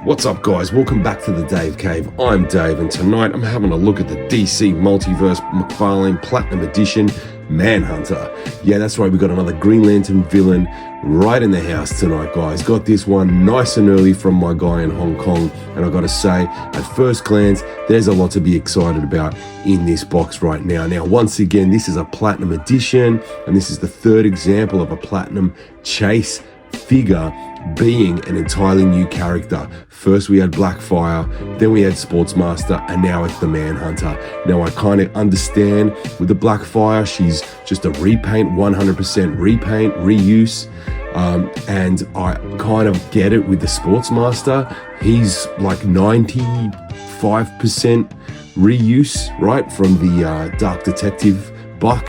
What's up, guys? Welcome back to the Dave Cave. I'm Dave, and tonight I'm having a look at the DC Multiverse McFarlane Platinum Edition Manhunter. Yeah, that's right, we got another Green Lantern villain right in the house tonight, guys. Got this one nice and early from my guy in Hong Kong, and I gotta say, at first glance, there's a lot to be excited about in this box right now. Now, once again, this is a Platinum Edition, and this is the third example of a Platinum Chase figure being an entirely new character. First we had Blackfire, then we had Sportsmaster, and now it's the Manhunter. Now I kind of understand with the Blackfire, she's just a repaint, 100% repaint, reuse, and I kind of get it with the Sportsmaster. He's like 95% reuse, right, from the Dark Detective buck.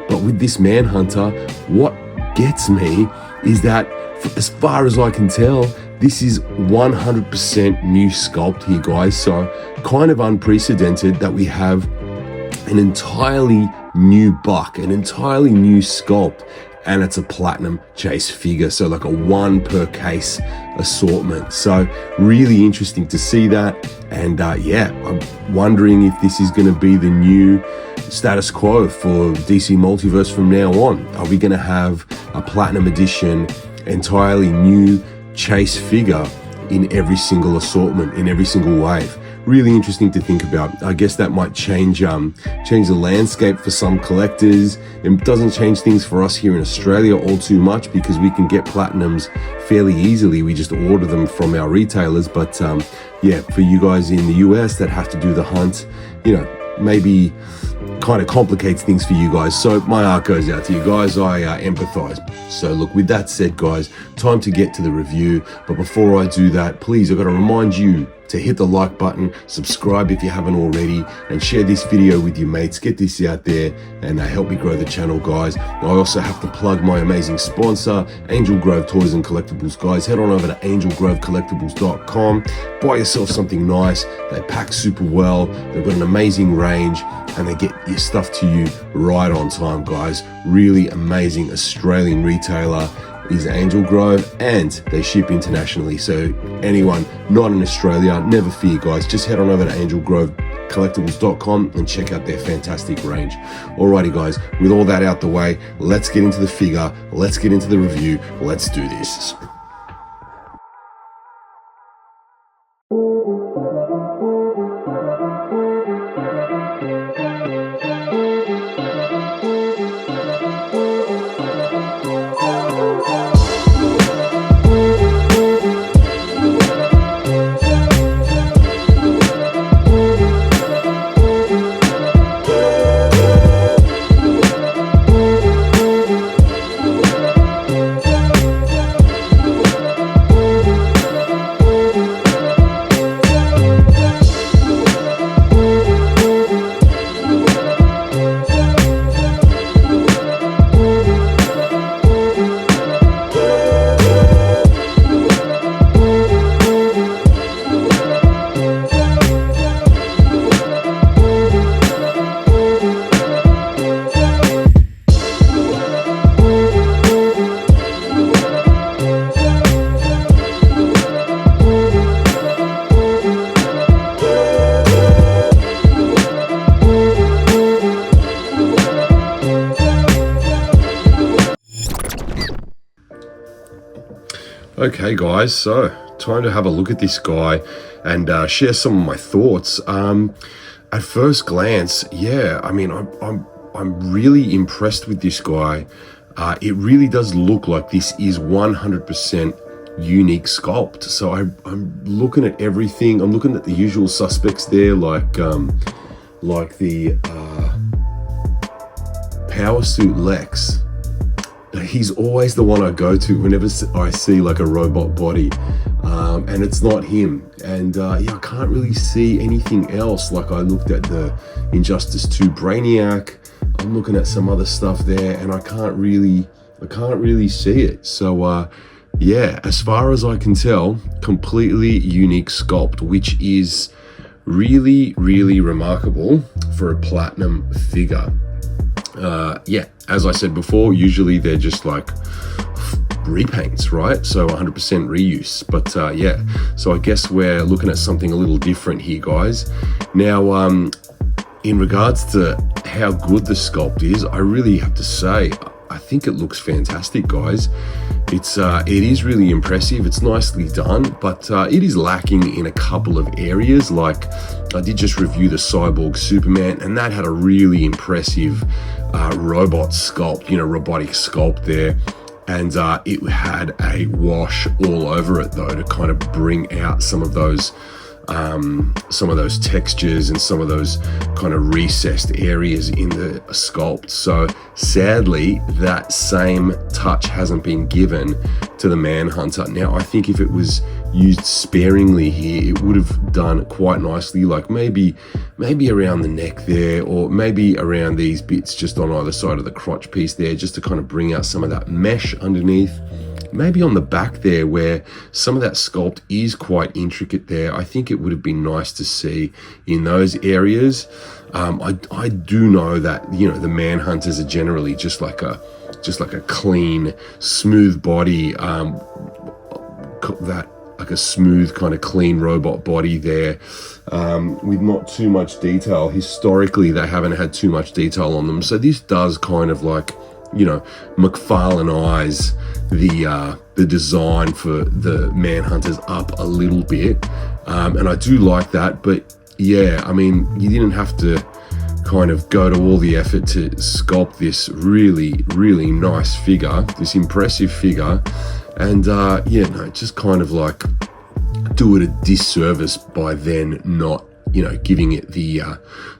But with this Manhunter, what gets me is that, as far as I can tell, this is 100% new sculpt here, guys. So kind of unprecedented that we have an entirely new buck, an entirely new sculpt, and it's a Platinum Chase figure. So like a one per case assortment. So really interesting to see that. And yeah, I'm wondering if this is going to be the new status quo for DC Multiverse from now on. Are we going to have a Platinum Edition entirely new Chase figure in every single assortment, in every single wave? Really interesting to think about. I guess that might change the landscape for some collectors. It doesn't change things for us here in Australia all too much because we can get Platinums fairly easily. We just order them from our retailers. But yeah, for you guys in the US that have to do the hunt, you know, maybe kind of complicates things for you guys. So my heart goes out to you guys. I empathize. So look, with that said, guys, time to get to the review. But before I do that, please, I've got to remind you to hit the like button, subscribe if you haven't already, and share this video with your mates. Get this out there and help me grow the channel, guys. I also have to plug my amazing sponsor, Angel Grove Toys and Collectibles, guys. Head on over to angelgrovecollectibles.com. Buy yourself something nice. They pack super well. They've got an amazing range, and they get your stuff to you right on time, guys. Really amazing Australian retailer is Angel Grove, and they ship internationally. So anyone not in Australia, never fear, guys. Just head on over to angelgrovecollectibles.com and check out their fantastic range. Alrighty, guys, with all that out the way, let's get into the figure, let's get into the review, let's do this. Okay, guys, so time to have a look at this guy and share some of my thoughts. At first glance, yeah, I mean, I'm really impressed with this guy. It really does look like this is 100% unique sculpt. So I'm looking at everything. I'm looking at the usual suspects there, like the Power Suit Lex. He's always the one I go to whenever I see like a robot body, and it's not him. And yeah, I can't really see anything else. Like I looked at the Injustice 2 Brainiac, I'm looking at some other stuff there, and I can't really see it. So yeah, as far as I can tell, completely unique sculpt, which is really, really remarkable for a platinum figure. Yeah, as I said before, usually they're just like repaints, right? So 100% reuse. But yeah, so I guess we're looking at something a little different here, guys. Now, in regards to how good the sculpt is, I really have to say, I think it looks fantastic, guys. It is really impressive. It's nicely done, but it is lacking in a couple of areas. Like, I did just review the Cyborg Superman, and that had a really impressive robot sculpt, robotic sculpt there. And it had a wash all over it, though, to kind of bring out some of those textures and some of those kind of recessed areas in the sculpt. So sadly, that same touch hasn't been given to the Manhunter. Now, I think if it was used sparingly here, it would have done quite nicely, like maybe around the neck there, or maybe around these bits just on either side of the crotch piece there, just to kind of bring out some of that mesh underneath. Maybe on the back there, where some of that sculpt is quite intricate there, I think it would have been nice to see in those areas. I do know that, the Manhunters are generally just like a clean, smooth body, like a smooth kind of clean robot body there, with not too much detail. Historically, they haven't had too much detail on them. So this does kind of like, McFarlane eyes the design for the Manhunters up a little bit, and I do like that. But yeah, I mean, you didn't have to kind of go to all the effort to sculpt this really, really nice figure, this impressive figure, and just kind of like do it a disservice by then not giving it the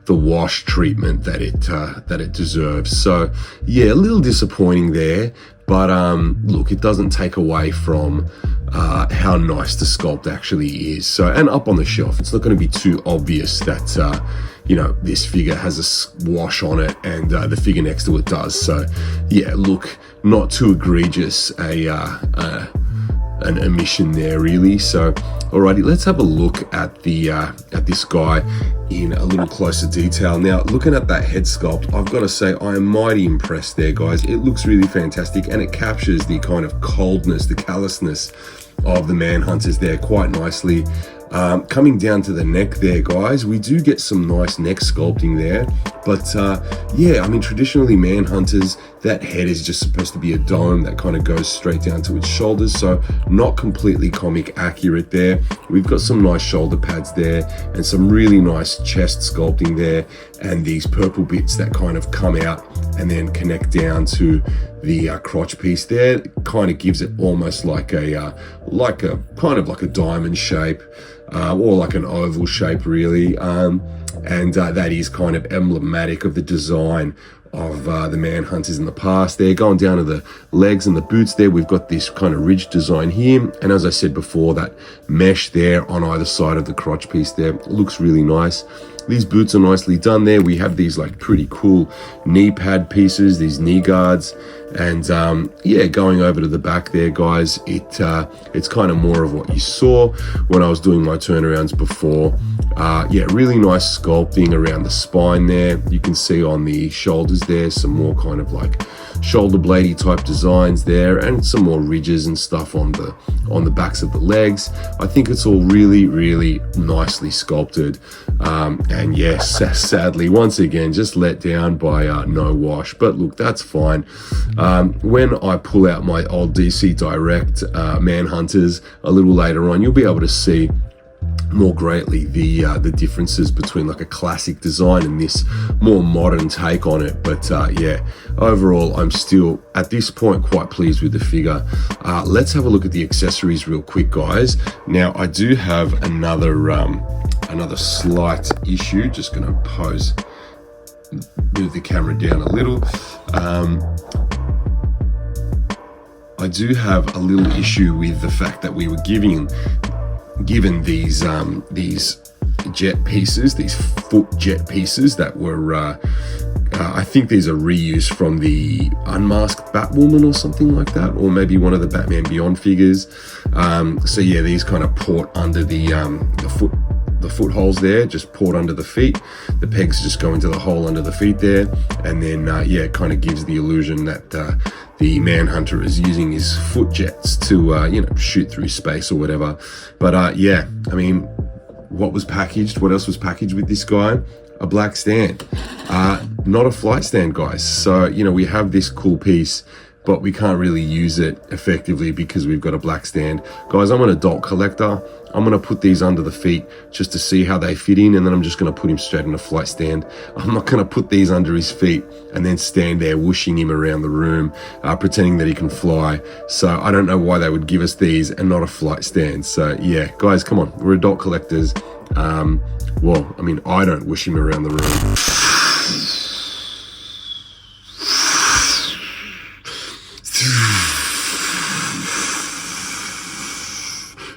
wash treatment that it deserves. So yeah, a little disappointing there, but look, it doesn't take away from how nice the sculpt actually is. So, and up on the shelf, it's not going to be too obvious that this figure has a wash on it, and the figure next to it does. So yeah, look, not too egregious an omission there, really. So alrighty, let's have a look at this guy in a little closer detail. Now, looking at that head sculpt, I've got to say I am mighty impressed there, guys. It looks really fantastic, and it captures the kind of coldness, the callousness of the Manhunters there quite nicely. Coming down to the neck there, guys, we do get some nice neck sculpting there, but yeah, I mean, traditionally Manhunters, that head is just supposed to be a dome that kind of goes straight down to its shoulders, so not completely comic accurate there. We've got some nice shoulder pads there, and some really nice chest sculpting there, and these purple bits that kind of come out and then connect down to the crotch piece there. It kind of gives it almost like a diamond shape, or like an oval shape, really, and that is kind of emblematic of the design of the Manhunters in the past there. Going down to the legs and the boots there, we've got this kind of ridge design here, and as I said before, that mesh there on either side of the crotch piece there looks really nice. These boots are nicely done there. We have these like pretty cool knee pad pieces, these knee guards, and yeah, going over to the back there, guys, it's kind of more of what you saw when I was doing my turnarounds before. Yeah, really nice sculpting around the spine there. You can see on the shoulders there some more kind of like shoulder bladey type designs there, and some more ridges and stuff on the backs of the legs. I think it's all really, really nicely sculpted, and yes, sadly once again just let down by no wash, but look, that's fine. When I pull out my old DC Direct Manhunters a little later on, you'll be able to see more greatly the differences between like a classic design and this more modern take on it. But yeah, overall I'm still at this point quite pleased with the figure. Let's have a look at the accessories real quick, guys. Now, I do have another slight issue. Just gonna move the camera down a little. I do have a little issue with the fact that we were given these jet pieces, these foot jet pieces that were I think these are reused from the Unmasked Batwoman or something like that, or maybe one of the Batman Beyond figures. So yeah, these kind of port under the footholes there, just port under the feet. The pegs just go into the hole under the feet there, and then yeah, it kind of gives the illusion that the Manhunter is using his foot jets to, you know, shoot through space or whatever. But yeah, I mean, what was packaged? What else was packaged with this guy? A black stand. Not a flight stand, guys. So, you know, we have this cool piece, but we can't really use it effectively because we've got a black stand. Guys, I'm an adult collector. I'm going to put these under the feet just to see how they fit in, and then I'm just going to put him straight in a flight stand. I'm not going to put these under his feet and then stand there whooshing him around the room, pretending that he can fly. So I don't know why they would give us these and not a flight stand. So yeah, guys, come on. We're adult collectors. Well, I mean, I don't whoosh him around the room.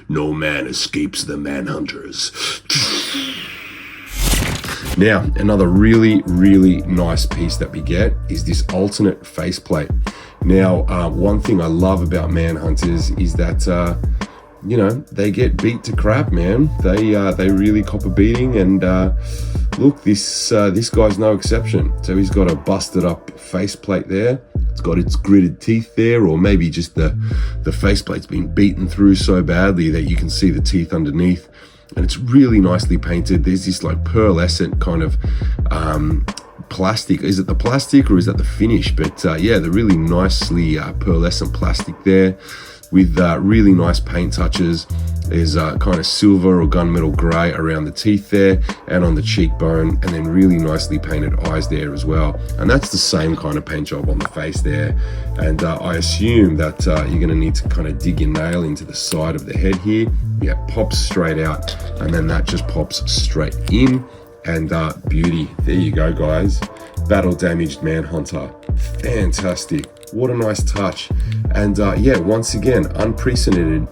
No man escapes the Manhunters. Now, another really, really nice piece that we get is this alternate faceplate. Now, one thing I love about Manhunters is that, you know, they get beat to crap, man. They really cop a beating, and look, this guy's no exception. So he's got a busted up faceplate there. It's got its gritted teeth there, or maybe just the faceplate's been beaten through so badly that you can see the teeth underneath. And it's really nicely painted. There's this like pearlescent kind of plastic. Is it the plastic or is that the finish? But yeah, the really nicely pearlescent plastic there with really nice paint touches. There's kind of silver or gunmetal grey around the teeth there and on the cheekbone, and then really nicely painted eyes there as well. And that's the same kind of paint job on the face there. And I assume that you're going to need to kind of dig your nail into the side of the head here. Yeah, pops straight out, and then that just pops straight in. And beauty. There you go, guys. Battle damaged Manhunter. Fantastic. What a nice touch. And yeah, once again, unprecedented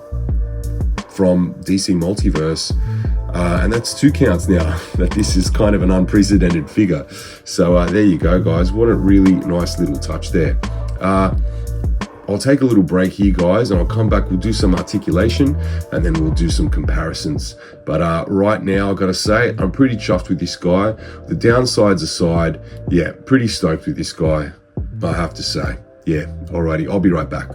from DC Multiverse, and that's 2 counts now that this is kind of an unprecedented figure. So there you go, guys. What a really nice little touch there. I'll take a little break here, guys, and I'll come back. We'll do some articulation, and then we'll do some comparisons. But right now, I've got to say, I'm pretty chuffed with this guy. The downsides aside, yeah, pretty stoked with this guy, I have to say. Yeah, alrighty, I'll be right back.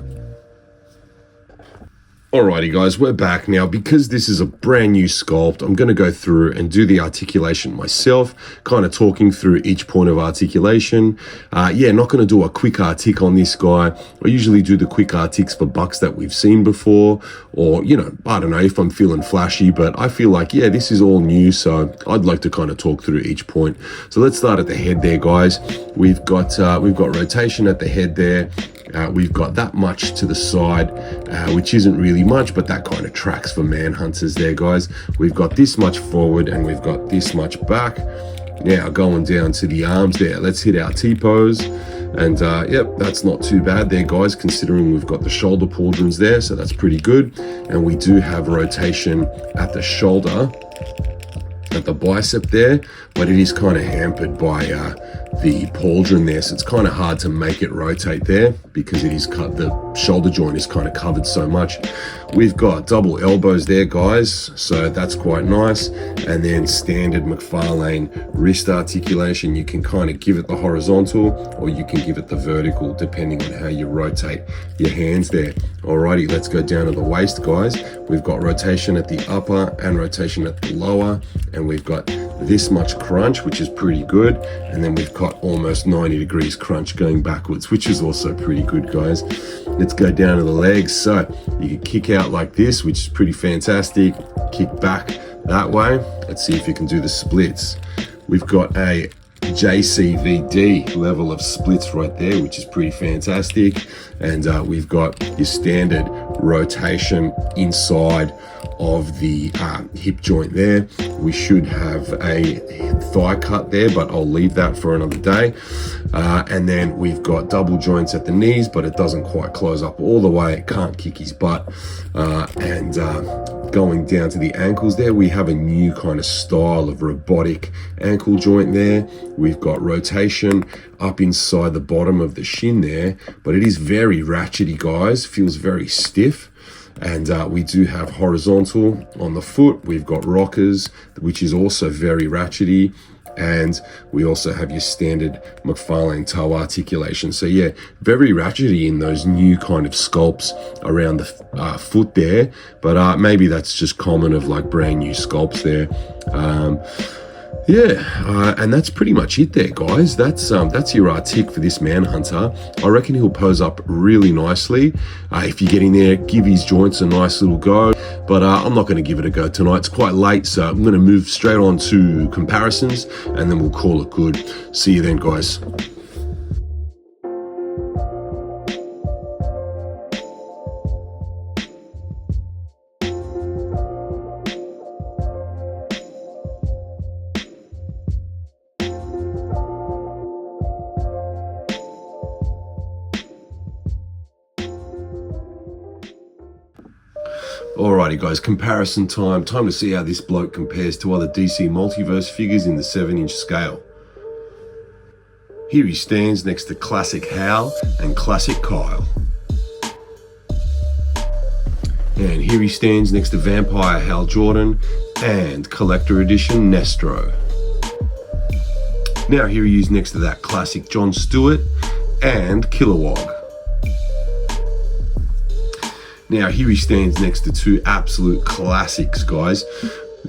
Alrighty guys, we're back now. Because this is a brand new sculpt, I'm going to go through and do the articulation myself, kind of talking through each point of articulation. Yeah, not going to do a quick artic on this guy. I usually do the quick artics for bucks that we've seen before, or, you know, I don't know if I'm feeling flashy, but I feel like, yeah, this is all new, so I'd like to kind of talk through each point. So let's start at the head there, guys. We've got rotation at the head there. We've got that much to the side, which isn't really much, but that kind of tracks for Manhunters there, guys. We've got this much forward and we've got this much back. Now going down to the arms there, let's hit our T-pose. And yep, that's not too bad there, guys, considering we've got the shoulder pauldrons there, so that's pretty good. And we do have rotation at the shoulder, at the bicep there, but it is kind of hampered by the pauldron there, so it's kind of hard to make it rotate there because it is cut, the shoulder joint is kind of covered so much. We've got double elbows there, guys, so that's quite nice. And then standard McFarlane wrist articulation. You can kind of give it the horizontal or you can give it the vertical depending on how you rotate your hands there. Alrighty, let's go down to the waist, guys. We've got rotation at the upper and rotation at the lower, and we've got this much crunch, which is pretty good, and then we've got almost 90 degrees crunch going backwards, which is also pretty good, guys. Let's go down to the legs. So you can kick out like this, which is pretty fantastic. Kick back that way. Let's see if you can do the splits. We've got a JCVD level of splits right there, which is pretty fantastic. And we've got your standard rotation inside of the hip joint there. We should have a thigh cut there, but I'll leave that for another day. And then we've got double joints at the knees, but it doesn't quite close up all the way. It can't kick his butt. And going down to the ankles there, we have a new kind of style of robotic ankle joint there. We've got rotation up inside the bottom of the shin there, but it is very ratchety, guys. Feels very stiff. And we do have horizontal on the foot. We've got rockers, which is also very ratchety. And we also have your standard McFarlane toe articulation. So yeah, very ratchety in those new kind of sculpts around the foot there. But maybe that's just common of like brand new sculpts there. And that's pretty much it there, guys. That's your Artic for this Manhunter. I reckon he'll pose up really nicely. If you get in there, give his joints a nice little go. But I'm not going to give it a go tonight. It's quite late, so I'm going to move straight on to comparisons, and then we'll call it good. See you then, guys. Alrighty guys, comparison time. Time to see how this bloke compares to other DC Multiverse figures in the 7-inch scale. Here he stands next to Classic Hal and Classic Kyle. And here he stands next to Vampire Hal Jordan and Collector Edition Nestro. Now here he is next to that Classic John Stewart and Kilowog. Now here he stands next to two absolute classics, guys.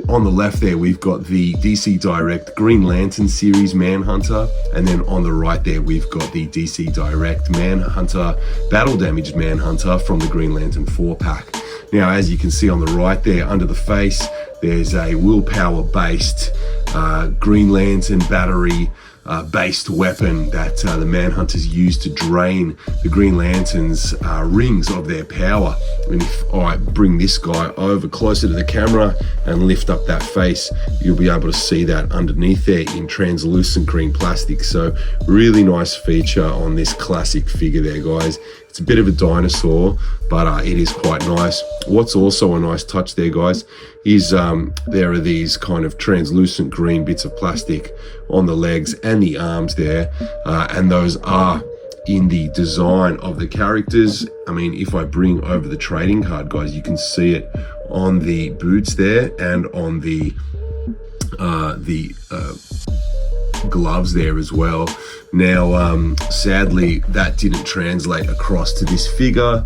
On the left there, we've got the DC Direct Green Lantern series Manhunter, and then on the right there, we've got the DC Direct Manhunter Battle Damaged Manhunter from the Green Lantern 4-pack. Now, as you can see on the right there, under the face, there's a willpower based Green Lantern battery based weapon that the Manhunters use to drain the Green Lantern's rings of their power. And if I bring this guy over closer to the camera and lift up that face, you'll be able to see that underneath there in translucent green plastic. So really nice feature on this classic figure there, guys. It's a bit of a dinosaur, but it is quite nice. What's also a nice touch there, guys, is there are these kind of translucent green bits of plastic on the legs and the arms there, and those are in the design of the characters. I mean, if I bring over the trading card, guys, you can see it on the boots there and on the gloves there as well. Now, sadly, that didn't translate across to this figure.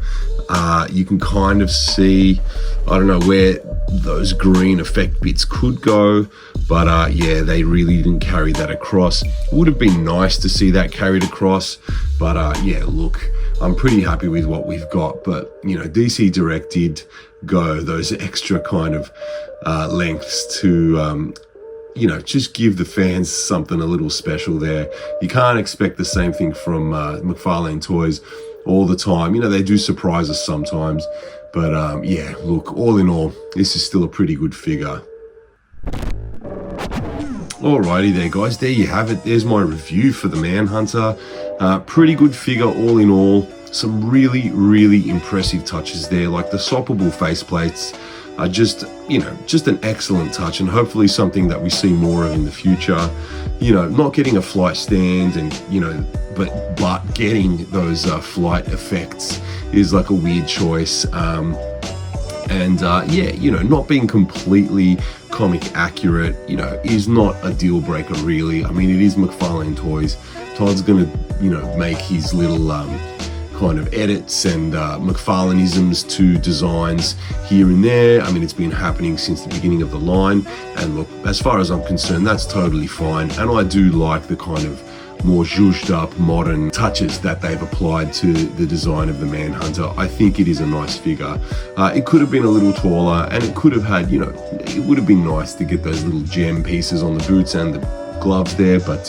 You can kind of see, I don't know where those green effect bits could go, but yeah, they really didn't carry that across. Would have been nice to see that carried across, but yeah, look, I'm pretty happy with what we've got. But you know, DC Direct did go those extra kind of lengths to you know, just give the fans something a little special there. You can't expect the same thing from McFarlane Toys all the time. You know, they do surprise us sometimes, but yeah, look, all in all, this is still a pretty good figure. Alrighty there, guys, there you have it. There's my review for the Manhunter. Pretty good figure all in all. Some really impressive touches there, like the swappable faceplates are just, you know, just an excellent touch, and hopefully something that we see more of in the future. You know, not getting a flight stand and, you know, but getting those flight effects is like a weird choice. Yeah, you know, not being completely comic accurate, you know, is not a deal breaker really. I mean, it is McFarlane Toys. Todd's gonna, you know, make his little kind of edits and McFarlaneisms to designs here and there. I mean, it's been happening since the beginning of the line, and look, as far as I'm concerned, that's totally fine. And I do like the kind of more zhuzhed up modern touches that they've applied to the design of the Manhunter. I think it is a nice figure. It could have been a little taller, and it could have had, you know, it would have been nice to get those little gem pieces on the boots and the gloves there, but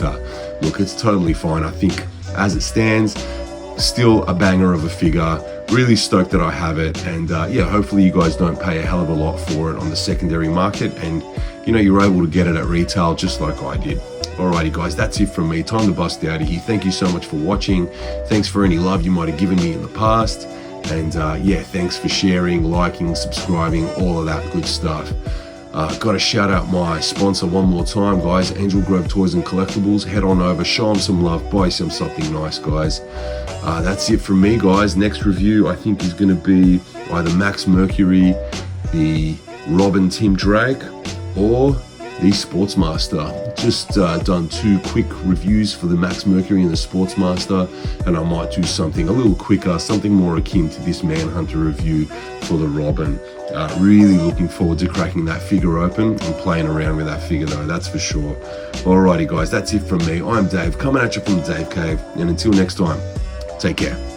look, it's totally fine. I think as it stands, still a banger of a figure. Really stoked that I have it, and yeah, hopefully you guys don't pay a hell of a lot for it on the secondary market, and you know, you're able to get it at retail just like I did. Alrighty guys, that's it from me. Time to bust out of here. Thank you so much for watching. Thanks for any love you might have given me in the past, and yeah, thanks for sharing, liking, subscribing, all of that good stuff. Got to shout out my sponsor one more time, guys, Angel Grove Toys and Collectibles. Head on over, show them some love, buy some something nice, guys. That's it from me, guys. Next review I think is going to be either Max Mercury, the Robin Tim Drake, or the Sportsmaster. Just done 2 quick reviews for the Max Mercury and the Sportsmaster, and I might do something a little quicker, something more akin to this Manhunter review for the Robin. Really looking forward to cracking that figure open and playing around with that figure though, that's for sure. Alrighty guys, that's it from me. I'm Dave, coming at you from the Dave Cave, and until next time, take care.